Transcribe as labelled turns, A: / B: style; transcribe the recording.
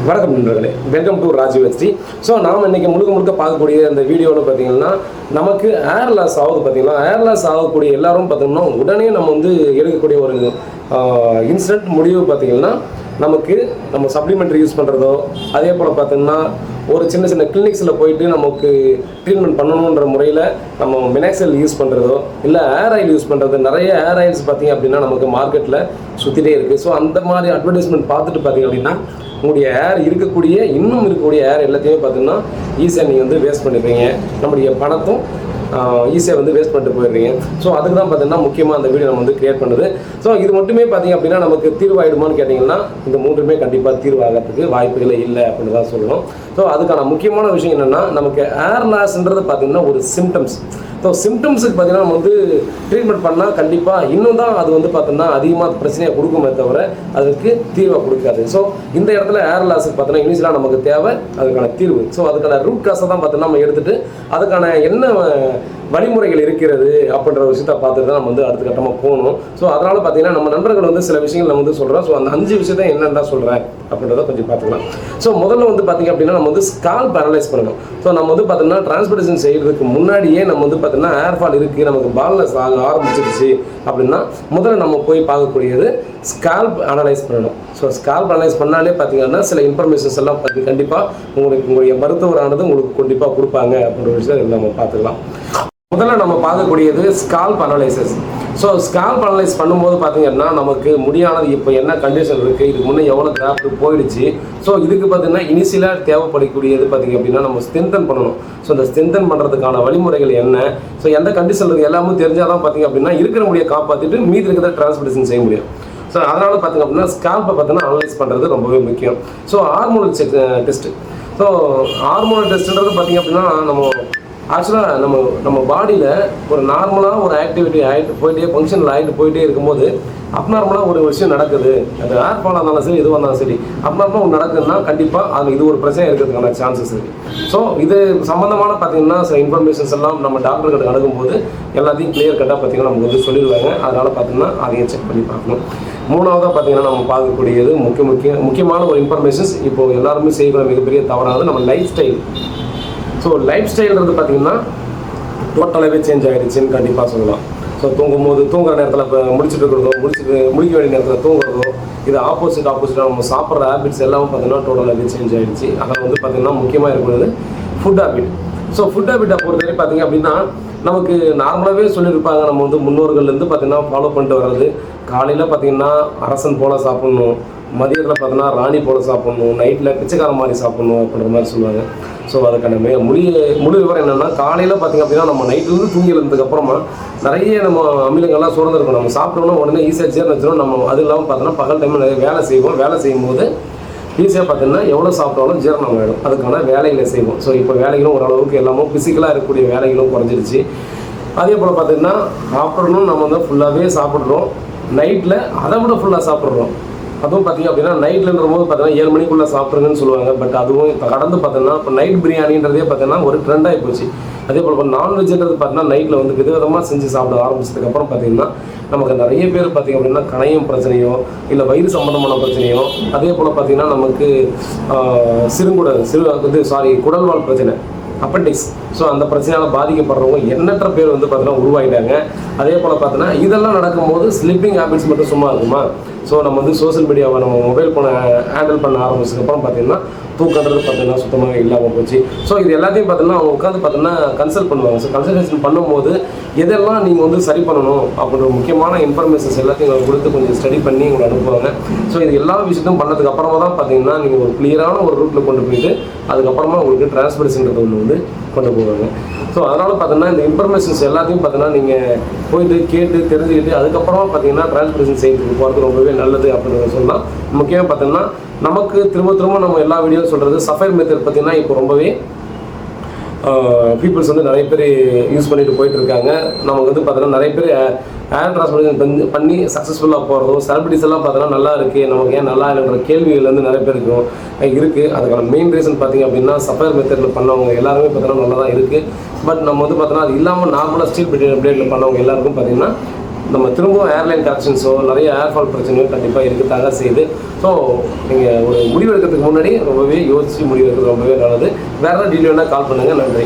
A: வணக்கம் நண்பர்களே, welcome to Rajiv HD. So நாம் இன்றைக்கி முழுக்க பார்க்கக்கூடிய அந்த வீடியோவில் பார்த்தீங்கன்னா நமக்கு ஏர் லாஸ் ஆகுது. பார்த்தீங்கன்னா ஏர் லாஸ் ஆகக்கூடிய எல்லாரும் பார்த்தீங்கன்னா உடனே நம்ம வந்து எடுக்கக்கூடிய ஒரு இன்சிடென்ட் முடிவு பார்த்தீங்கன்னா நமக்கு நம்ம சப்ளிமெண்ட்ரி யூஸ் பண்ணுறதோ, அதே போல் பார்த்தீங்கன்னா ஒரு சின்ன சின்ன கிளினிக்ஸில் போயிட்டு நமக்கு ட்ரீட்மெண்ட் பண்ணணுன்ற முறையில் நம்ம மினாக்சல் யூஸ் பண்ணுறதோ, இல்லை ஏர் ஆயில் யூஸ் பண்ணுறது. நிறைய ஏர் ஆயில்ஸ் பார்த்திங்க அப்படின்னா நமக்கு மார்க்கெட்டில் சுற்றிட்டே இருக்குது. ஸோ அந்த மாதிரி அட்வர்டைஸ்மெண்ட் பார்த்துட்டு பார்த்திங்க அப்படின்னா உங்களுடைய ஏர் இன்னும் இருக்கக்கூடிய ஏர் எல்லாத்தையுமே பார்த்தீங்கன்னா ஈஸியாக நீங்கள் வந்து வேஸ்ட் பண்ணிடுறீங்க. நம்முடைய பணத்தும் ஈஸியாக வந்து வேஸ்ட் பண்ணிட்டு போயிடுறீங்க. ஸோ அதுக்கு தான் பார்த்தீங்கன்னா முக்கியமாக அந்த வீடியோ நம்ம வந்து கிரியேட் பண்ணுறது. ஸோ இது மட்டுமே பார்த்தீங்க அப்படின்னா நமக்கு தீர்வாயிடுமான்னு கேட்டிங்கன்னா இந்த மூன்றுமே கண்டிப்பாக தீர்வாகிறதுக்கு வாய்ப்புகளே இல்லை அப்படின்னு தான் சொல்லணும். ஸோ அதுக்கான முக்கியமான விஷயம் என்னென்னா, நமக்கு ஏர் லாஸ்ன்றது பார்த்தீங்கன்னா ஒரு சிம்டம்ஸ். ஸோ சிம்டம்ஸுக்கு பார்த்தீங்கன்னா நம்ம வந்து ட்ரீட்மெண்ட் பண்ணால் கண்டிப்பாக இன்னும் தான் அது வந்து பார்த்தோன்னா அதிகமாக பிரச்சனையை கொடுக்குமே தவிர அதுக்கு தீர்வை கொடுக்காது. ஸோ இந்த இடத்துல ஏர் லாஸுக்கு பார்த்தோன்னா இனிஷியலாக நமக்கு தேவை அதுக்கான தீர்வு. ஸோ அதுக்கான ரூட் காசை தான் பார்த்தோன்னா நம்ம எடுத்துகிட்டு அதுக்கான என்ன வழிமுறைகள் இருக்கிறது அப்படின்ற விஷயத்தை பார்த்துட்டு தான் நம்ம வந்து அடுத்த கட்டமாக போகணும். ஸோ அதனால் பார்த்தீங்கன்னா நம்ம நண்பர்கள் வந்து சில விஷயங்கள் நம்ம வந்து சொல்கிறோம். ஸோ அந்த 5 விஷயத்தை என்னென்ன சொல்கிறேன் அப்படின்றத கொஞ்சம் பார்த்துக்கலாம். ஸோ முதல்ல வந்து பார்த்திங்க அப்படின்னா நம்ம வந்து ஸ்கால்ப் அனலைஸ் பண்ணணும். ஸோ நம்ம வந்து பார்த்தோன்னா டிரான்ஸ்போர்டேஷன் செய்கிறதுக்கு முன்னாடியே நம்ம வந்து பார்த்தோன்னா ஏர்ஃபால் இருக்குது, நமக்கு பால்னஸ் ஆக ஆரம்பிச்சிருச்சு அப்படின்னா முதல்ல நம்ம போய் பார்க்கக்கூடியது ஸ்கால்ப் அனலைஸ் பண்ணணும். ஸோ ஸ்கால்ப் அனலைஸ் பண்ணாலே பார்த்தீங்கன்னா சில இன்ஃபர்மேஷன்ஸ் எல்லாம் பற்றி கண்டிப்பாக உங்களுடைய மருத்துவரானது உங்களுக்கு கண்டிப்பாக கொடுப்பாங்க அப்படின்ற விஷயத்தை நம்ம பார்த்துக்கலாம். முதல்ல நம்ம பார்க்கக்கூடியது scalp analysis. So scalp analyse பண்ணும்போது பார்த்தீங்கன்னா நமக்கு முடியானது இப்போ என்ன கண்டிஷன் இருக்குது, இதுக்கு முன்னே எவ்வளோ கிராஃப்ட் போயிடுச்சு. ஸோ இதுக்கு பார்த்தீங்கன்னா இனிஷியலாக தேவைப்படக்கூடியது பார்த்திங்க அப்படின்னா நம்ம ஸ்ட்ரென்தன் பண்ணணும். ஸோ இந்த ஸ்ட்ரென்தன் பண்ணுறதுக்கான வழிமுறைகள் என்ன, ஸோ எந்த கண்டிஷன் இருக்குது எல்லாமே தெரிஞ்சால் தான் பார்த்திங்க அப்படின்னா இருக்கிற முடியை காப்பாற்றிட்டு மீதி இருக்கிறத டிரான்ஸ்போர்டேஷன் செய்ய முடியும். ஸோ அதனால் பார்த்திங்க அப்படின்னா ஸ்கால்ப்பை பார்த்தீங்கன்னா அனலைஸ் பண்ணுறது ரொம்பவே முக்கியம். So hormonal test. So hormonal டெஸ்ட்டுன்றது பார்த்திங்க அப்படின்னா ஆக்சுவலாக நம்ம பாடியில் ஒரு நார்மலாக ஒரு ஆக்டிவிட்டி ஆகிட்டு போயிட்டே ஃபங்க்ஷனில் ஆகிட்டு போயிட்டே இருக்கும்போது அப்நார்மலாக ஒரு விஷயம் நடக்குது. அது ஏர் ஃபாலாக இருந்தாலும் சரி எதுவாக இருந்தாலும் சரி அப்நார்மலாக ஒன்று நடக்குதுன்னா கண்டிப்பாக அது இது ஒரு பிரச்சனை இருக்கிறதுக்கான சான்சஸ் இருக்குது. ஸோ இது சம்மந்தமான பார்த்திங்கன்னா சில இன்ஃபர்மேஷன்ஸ் எல்லாம் நம்ம டாக்டர்கிட்ட அணுகும்போது எல்லாத்தையும் கிளியர் கட்டாக பார்த்திங்கன்னா நமக்கு வந்து சொல்லிடுவாங்க. அதனால் பார்த்திங்கன்னா அதையும் செக் பண்ணி பார்க்கணும். மூணாவதாக பார்த்திங்கன்னா நம்ம பார்க்கக்கூடியது முக்கியமான ஒரு இன்ஃபர்மேஷன்ஸ் இப்போது எல்லாருமே செய்யக்கூடிய மிகப்பெரிய தவறானது நம்ம லைஃப் ஸ்டைல். ஸோ லைஃப் ஸ்டைல்ன்றது பார்த்திங்கன்னா டோட்டலாகவே சேஞ்ச் ஆகிடுச்சின்னு கண்டிப்பாக சொல்லலாம். ஸோ தூங்குற நேரத்தில் இப்போ முடிக்க வேண்டிய நேரத்தில் தூங்குறதோ, இது ஆப்போசிட்டாக நம்ம சாப்பிட்ற ஹேபிட்ஸ் எல்லாமே பார்த்திங்கன்னா டோட்டலாகவே சேஞ்ச் ஆகிடுச்சு. அதில் வந்து பார்த்திங்கன்னா முக்கியமாக இருக்கிறது ஃபுட் ஹேபிட். ஸோ ஃபுட் ஹேபிட்டை பொறுத்தவரை பார்த்திங்க அப்படின்னா நமக்கு நார்மலாகவே சொல்லியிருப்பாங்க, நம்ம வந்து முன்னோர்கள்லேருந்து பார்த்திங்கன்னா ஃபாலோ பண்ணிட்டு வர்றது. காலையில் பார்த்திங்கன்னா அரசன் போல் சாப்பிட்ணும், மதியத்தில் பார்த்தீங்கன்னா ராணி போல் சாப்பிட்ணும், நைட்டில் பிச்சைக்கார மாதிரி சாப்பிட்ணும் அப்படின்ற மாதிரி சொல்லுவாங்க. ஸோ அதுக்கான முழு விவரம் என்னென்னா, காலையில் பார்த்திங்க அப்படின்னா நம்ம நைட்லேருந்து தூங்கி எழுந்ததுக்கப்புறமா நிறைய நம்ம அமிலங்கள்லாம் சுரந்திருக்கும். நம்ம சாப்பிட்டோம்னா உடனே ஈஸியாக ஜீரணம் வச்சிடும். நம்ம அது இல்லாமல் பார்த்தோன்னா பகல் டைமில் நிறைய வேலை செய்யும்போது ஈஸியாக பார்த்தீங்கன்னா எவ்வளோ சாப்பிட்டாலும் ஜீரணம் ஆகிடும். அதுக்கான வேலைகளை செய்வோம். ஸோ இப்போ வேலைகளும் ஓரளவுக்கு எல்லாமே ஃபிசிக்கலாக இருக்கக்கூடிய வேலைகளும் குறைஞ்சிருச்சு. அதே போல் பார்த்திங்கன்னா ஆஃப்டர்நூன் நம்ம வந்து ஃபுல்லாகவே சாப்பிட்றோம், நைட்டில் அதை விட ஃபுல்லாக சாப்பிட்றோம். அதுவும் பார்த்திங்க அப்படின்னா நைட்லன்ற போது பார்த்தீங்கன்னா 7 மணிக்குள்ளே சாப்பிட்ருங்கன்னு சொல்லுவாங்க. பட் அதுவும் இப்போ கடந்து பார்த்தோன்னா இப்போ நைட் பிரியாணின்றதே பார்த்தீங்கன்னா ஒரு ட்ரெண்டாகி போச்சு. அதே போல் இப்போ நான்வெஜ்ன்றது பார்த்தீங்கன்னா நைட்டில் வந்து விதவிதமாக செஞ்சு சாப்பிட ஆரம்பிச்சதுக்கப்புறம் பார்த்திங்கன்னா நமக்கு நிறைய பேர் பார்த்திங்க அப்படின்னா கணையம் பிரச்சனையோ இல்லை வயிறு சம்மந்தமான பிரச்சனையோ, அதே போல் பார்த்திங்கன்னா நமக்கு குடல்வால் பிரச்சனை, அப்பெண்டிக்ஸ். ஸோ அந்த பிரச்சனையால் பாதிக்கப்படுறவங்க எண்ணற்ற பேர் வந்து பார்த்தீங்கன்னா உருவாகிட்டாங்க. அதே போல் பார்த்தீங்கன்னா இதெல்லாம் நடக்கும்போது ஸ்லீப்பிங் ஹேபிட்ஸ் மட்டும் சும்மா இருக்குமா? ஸோ நம்ம வந்து சோஷியல் மீடியாவை நம்ம மொபைல் ஃபோனை ஹேண்டில் பண்ண ஆரம்பிச்சதுக்கப்புறம் பார்த்திங்கன்னா தூக்கன்றது பார்த்திங்கன்னா சுத்தமாக இல்லாமல் போச்சு. ஸோ இது எல்லாத்தையும் பார்த்திங்கன்னா அவங்க உட்காந்து பார்த்திங்கன்னா கன்சல்ட் பண்ணுவாங்க. ஸோ கன்சல்டேஷன் பண்ணும்போது எதெல்லாம் நீங்கள் வந்து சரி பண்ணணும் அப்படின்ற முக்கியமான இன்ஃபர்மேஷன்ஸ் எல்லாத்தையும் உங்களுக்கு கொடுத்து கொஞ்சம் ஸ்டடி பண்ணி உங்களை அனுப்புவாங்க. ஸோ இது எல்லா விஷயத்தையும் பண்ணதுக்கு அப்புறமா தான் பார்த்திங்கன்னா நீங்கள் ஒரு கிளியரான ஒரு ரூட்டில் கொண்டு போயிட்டு அதுக்கப்புறமா உங்களுக்கு டிரான்ஸ்போர்டேஷன்றது ஒன்று வந்து கொண்டு போவாங்க. ஸோ அதனால் பார்த்தீங்கன்னா இந்த இன்ஃபர்மேஷன்ஸ் எல்லாத்தையும் பார்த்தீங்கன்னா நீங்கள் போயிட்டு கேட்டு தெரிஞ்சுக்கிட்டு அதுக்கப்புறமா பார்த்தீங்கன்னா டிரான்ஸ்போர்டேஷன் செய்யறதுக்கு போகிறது ரொம்பவே நல்லது அப்படின்றத சொல்லலாம். முக்கியமாக பார்த்தீங்கன்னா நமக்கு திரும்ப நம்ம எல்லா வீடியோவும் சொல்கிறது சஃபைர் மெத்தட் பார்த்திங்கன்னா இப்போ ரொம்பவே பீப்புள்ஸ் வந்து நிறைய பேர் யூஸ் பண்ணிட்டு போயிட்டு இருக்காங்க. நமக்கு வந்து பார்த்தீங்கன்னா நிறைய பேர் ஏர் டிரான்ஸ்போர்டேஷன் பண்ணி சக்ஸஸ்ஃபுல்லாக போகிறதும் செலிபிரிட்டிஸ் எல்லாம் பார்த்தீங்கன்னா நல்லா இருக்குது, நமக்கு ஏன் நல்லா இல்லைன்ற கேள்விகள் வந்து நிறைய பேர் இருக்குது. அதுக்கான மெயின் ரீசன் பார்த்திங்க அப்படின்னா சஃபைர் மெத்தடில் பண்ணவங்க எல்லாருமே பார்த்தீங்கன்னா நல்லா தான் இருக்குது. பட் நம்ம வந்து பார்த்தோன்னா அது இல்லாமல் நார்மலாக ஸ்டீல் பிளேட்டில் பண்ணவங்க எல்லாருக்கும் பார்த்திங்கன்னா நம்ம திரும்பவும் ஏர்லைன் கரெக்ஷன்ஸோ நிறைய ஏர்ஃபால் பிரச்சனையோ கண்டிப்பாக இருக்கத்தாங்க செய்யுது. ஸோ நீங்கள் ஒரு முடிவு எடுக்கிறதுக்கு முன்னாடி ரொம்பவே யோசித்து முடிவு எடுக்கிறது ரொம்பவே நல்லது. வேறு ஏதாவது டீட்டெயிலாக கால் பண்ணுங்கள். நன்றி.